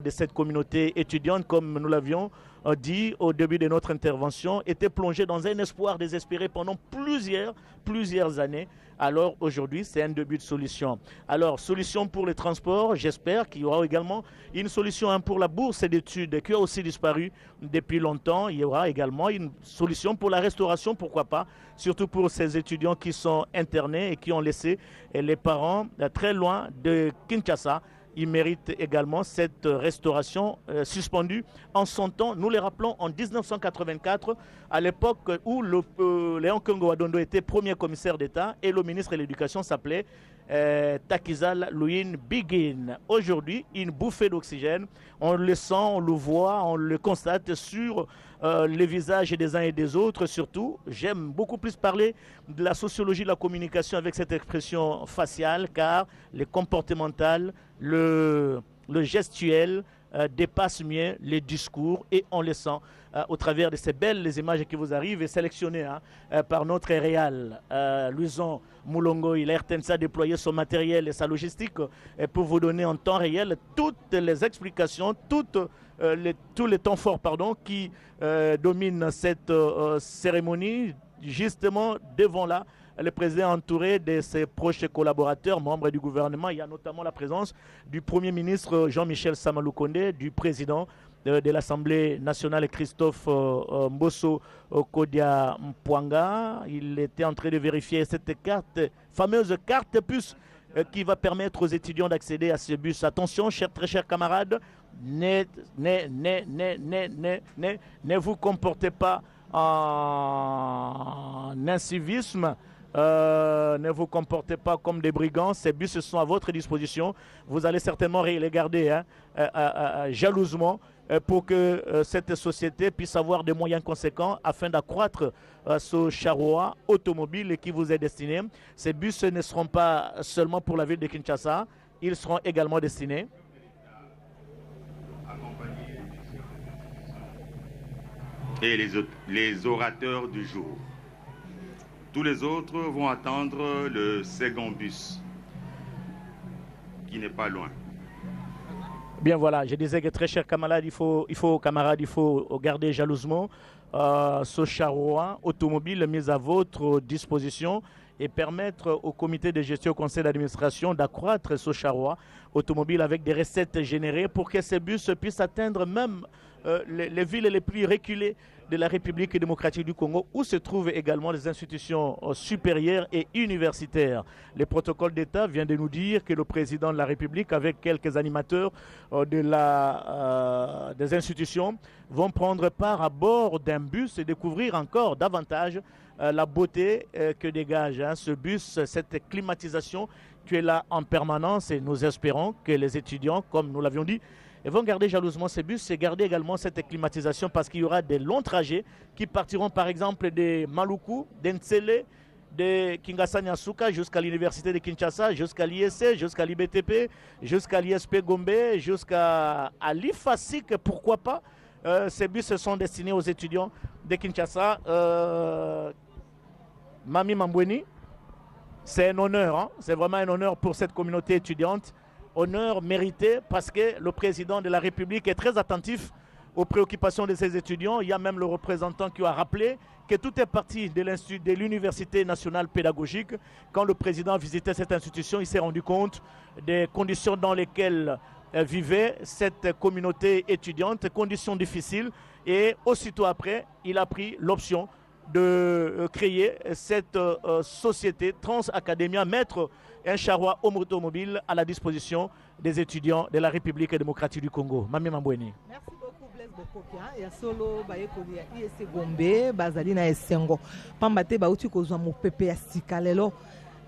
de cette communauté étudiante, comme nous l'avions dit au début de notre intervention, était plongé dans un espoir désespéré pendant plusieurs années. Alors aujourd'hui, c'est un début de solution. Alors, solution pour les transports, j'espère qu'il y aura également une solution pour la bourse d'études qui a aussi disparu depuis longtemps. Il y aura également une solution pour la restauration, pourquoi pas, surtout pour ces étudiants qui sont internés et qui ont laissé les parents très loin de Kinshasa. Ils méritent également cette restauration suspendue en son temps. Nous les rappelons en 1984, à l'époque où Léon Kengo Wadondo était premier commissaire d'État et le ministre de l'Éducation s'appelait Takizal Louin Biguin. Aujourd'hui, une bouffée d'oxygène. On le sent, on le voit, on le constate sur les visages des uns et des autres. Surtout, j'aime beaucoup plus parler de la sociologie de la communication avec cette expression faciale, car le comportemental, le gestuel dépasse mieux les discours et on le sent au travers de ces belles images qui vous arrivent et sélectionnées par notre réal Louison Moulongo. Il a RTNSA déployé son matériel et sa logistique pour vous donner en temps réel toutes les explications, tous les temps forts qui dominent cette cérémonie. Justement, devant là, le président entouré de ses proches collaborateurs, membres du gouvernement. Il y a notamment la présence du Premier ministre Jean-Michel Samalou Kondé, du président de l'Assemblée nationale Christophe Mbosso Kodia Mpwanga. Il était en train de vérifier cette fameuse carte puce qui va permettre aux étudiants d'accéder à ce bus. Attention, très chers camarades, ne vous comportez pas en incivisme. Ne vous comportez pas comme des brigands. Ces bus sont à votre disposition. Vous allez certainement les garder jalousement pour que cette société puisse avoir des moyens conséquents afin d'accroître ce charroi automobile qui vous est destiné. Ces bus ne seront pas seulement pour la ville de Kinshasa, ils seront également destinés et les orateurs du jour. Tous les autres vont attendre le second bus, qui n'est pas loin. Bien voilà, je disais que très chers camarades, il faut garder jalousement ce charroi automobile mis à votre disposition et permettre au comité de gestion, au conseil d'administration d'accroître ce charroi automobile avec des recettes générées pour que ces bus puissent atteindre même les villes les plus reculées de la République démocratique du Congo, où se trouvent également les institutions supérieures et universitaires. Le protocole d'État vient de nous dire que le président de la République, avec quelques animateurs des institutions, vont prendre part à bord d'un bus et découvrir encore davantage la beauté que dégage ce bus, cette climatisation qui est là en permanence. Et nous espérons que les étudiants, comme nous l'avions dit, ils vont garder jalousement ces bus et garder également cette climatisation parce qu'il y aura des longs trajets qui partiront par exemple de Maluku, d'Ntsele, de Kingasani-Asuka jusqu'à l'université de Kinshasa, jusqu'à l'ISC, jusqu'à l'IBTP, jusqu'à l'ISP Gombe, jusqu'à l'IFASIC, pourquoi pas. Ces bus sont destinés aux étudiants de Kinshasa. Mami Mambweni, c'est un honneur, c'est vraiment un honneur pour cette communauté étudiante. Honneur mérité parce que le président de la République est très attentif aux préoccupations de ses étudiants. Il y a même le représentant qui a rappelé que tout est parti de l'Université nationale pédagogique. Quand le président visitait cette institution, il s'est rendu compte des conditions dans lesquelles vivait cette communauté étudiante, conditions difficiles. Et aussitôt après, il a pris l'option de créer cette société Trans Academia, mettre un charroi automobile à la disposition des étudiants de la République démocratique du Congo. Mami Mambweni. Merci beaucoup Blaise Bokokia. Ya solo bayekoli ya ISC Gombe bazali na esengo. Pambate bauti kozwa mopepe ya sikalelo.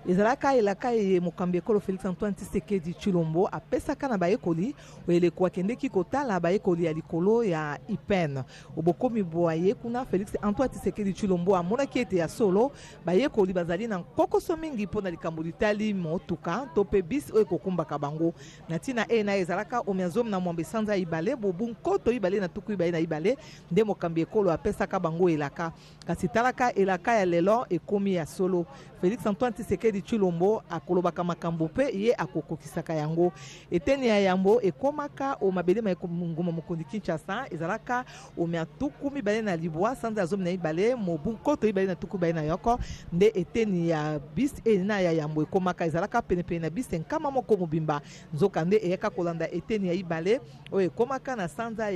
Ezalaka elaka ye mokambi ekolo Félix Antoine Tshisekedi Tshilombo apesaka na bayekoli oyele kwakendeki kotala bayekoli ya likolo ya IPEN obokomi boye kuna Félix Antoine Tshisekedi Tshilombo amonaki ete ya solo bayekoli bazali na kokoso mingi mpona likambo litali motuka to pe bis oyo kokumbaka bango na tina na ezalaka omiazomi na mwambe sanza ibale bobu nkoto ibale na tuku ibale na ibale nde mokambi ekolo apesaka bango elaka kasi talaka elaka ya lelo ekomi ya solo Félix Antoine Tshisekedi Tshisekedi Tshilombo akolobaka makambo pe ye akokokisaka yango. Eteni ya yambo ekomaka o mabele ngoma mokondi Kinshasa ezalaka o miatuku mibale na libwa sanza zomi na ibale mobukoto ibale na tuku bale na yoko nde eteni ya bis na ya yambo ekomaka ezalaka penepene na bis nkama moko mobimba nzoka nde eyaka kolanda eteni ya ibale o ekomaka na sanza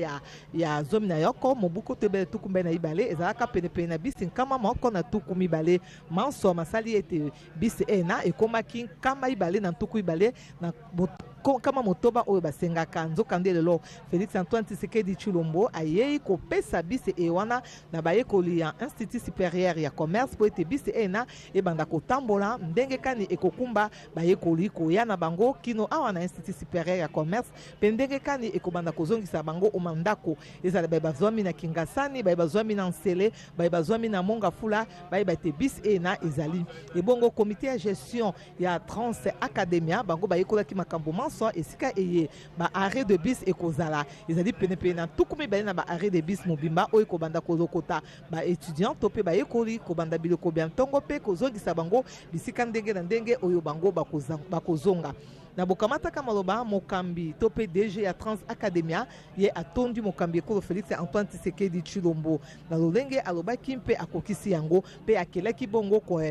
ya zomi na yoko mobukoto ibale tuku bale na ibale ezalaka penepene na bis nkama moko na tuku mibale manso masali ete bis na ekomaki nkama ibale na tuku ibale na kama motoba oyo basengaka nzoka nde lelo Félix Antoine Tshisekedi Tshilombo ayei kopesa bisi ewana na bayekoli ya Institut Supérieur ya Commerce po ete bisi ena ebanda kotambola ndenge kani ekokumba bayekoli koya na bango kino awa na Institut Supérieur ya Commerce pe ndenge kani ekobanda kozongisa bango omandako ezala bazwami na Kingasani bazwami na Nsele bazwami na Mongafula ete bisi ena ezali ebongo comité ya gestion ya Trans Academia bango bayekolaki makambo esika eye ba arrêt de bus ekozala ezali penepene na tukumi bale na ba arrêt de bus mobimba oyo kobanda kozokota ba étudiant to pe bayekoli kobanda biloko bya ntongo pe kozongisa bango bisika ndenge na ndenge oyo bango bakozonga na bokamataka maloba mokambi to pe DG ya Trans Academia ye atondi mokambi ekolo Félix Antoine Tshisekedi Tshilombo na lolenge alobaki mpe akokisi yango pe akelaki bongo ko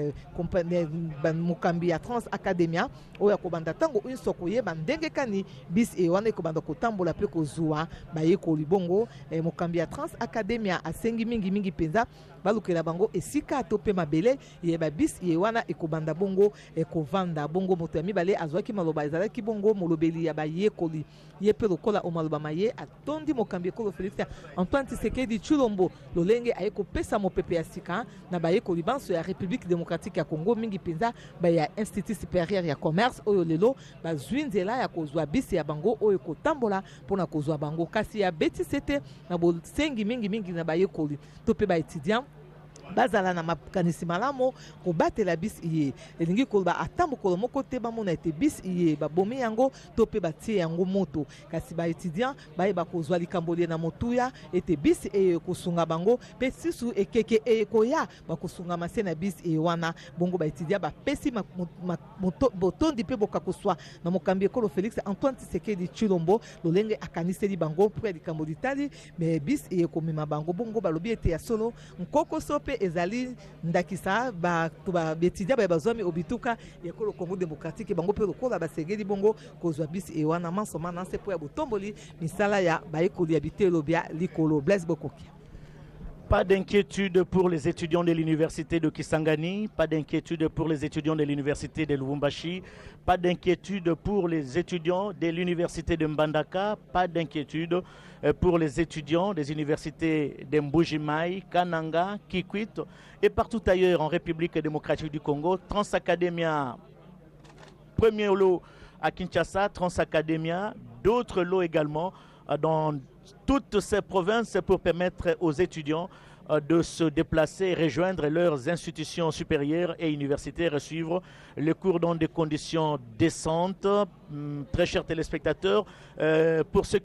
mokambi ya Trans Academia oyo akobanda tango insoko ye bandenge kani bis wana ekobanda kotambola pe kozwa bayekoli bongo mokambi ya Trans Academia asengi mingi penza balukela bango esika to pe mabele ye ba bis ye wana ekobanda bongo ekovanda bongo moto ya mibale azwaki maloba ezalaki bongo molobeli ya bayekoli ye pe lokola omaloba maye atondi mokambi ekolo Félix Antoine Tshisekedi Tshilombo lolenge ayeko pesa mopepe ya sika na bayekoli banso ya République démocratique ya Congo mingi penza ya Institut Supérieur ya Commerce oyo lelo bazwi nzela ya kozwa bisi ya bango oyo kotambola mpona kozwa bango kasi ya beti sete na bosengi mingi na bayekoli to pe baétudiant bazala na makanisi malamu kobatela bis iye elingi koloba ata mokolo moko te bamona ete bis iye babomi yango to pe batie yango moto kasi baétudiant bayeba kozwa likambo lie na motuya ete bis eye kosunga bango pe sisu ekeke eye koya bakosunga mase na bis eye wana bongo baétudiant bapesi botondi pe bokakoswa na mokambi ekolo Félix Antoine Tshisekedi Tshilombo lolenge akaniseli bango mpo ya likambo litali me bis eye komema bango bongo balobi ete ya solo nkoko sope ezali ndakisa étudiant bazwami obituka ekolo Congo démocratique bango pe lokola basengeli bongo kozwa bisi ewana mansoma na sepo ya botomboli misala ya bayekoli ya bitelo bya likolo Blaise Bokoki. Pas d'inquiétude pour les étudiants de l'université de Kisangani, pas d'inquiétude pour les étudiants de l'université de Lubumbashi, pas d'inquiétude pour les étudiants de l'université de Mbandaka, pas d'inquiétude pour les étudiants des universités de Mbuji-Mayi, Kananga, Kikwit et partout ailleurs en République démocratique du Congo. Transacademia, premier lot à Kinshasa, Transacademia, d'autres lots également dans toutes ces provinces pour permettre aux étudiants de se déplacer et rejoindre leurs institutions supérieures et universitaires et suivre les cours dans des conditions décentes. Très chers téléspectateurs, pour ceux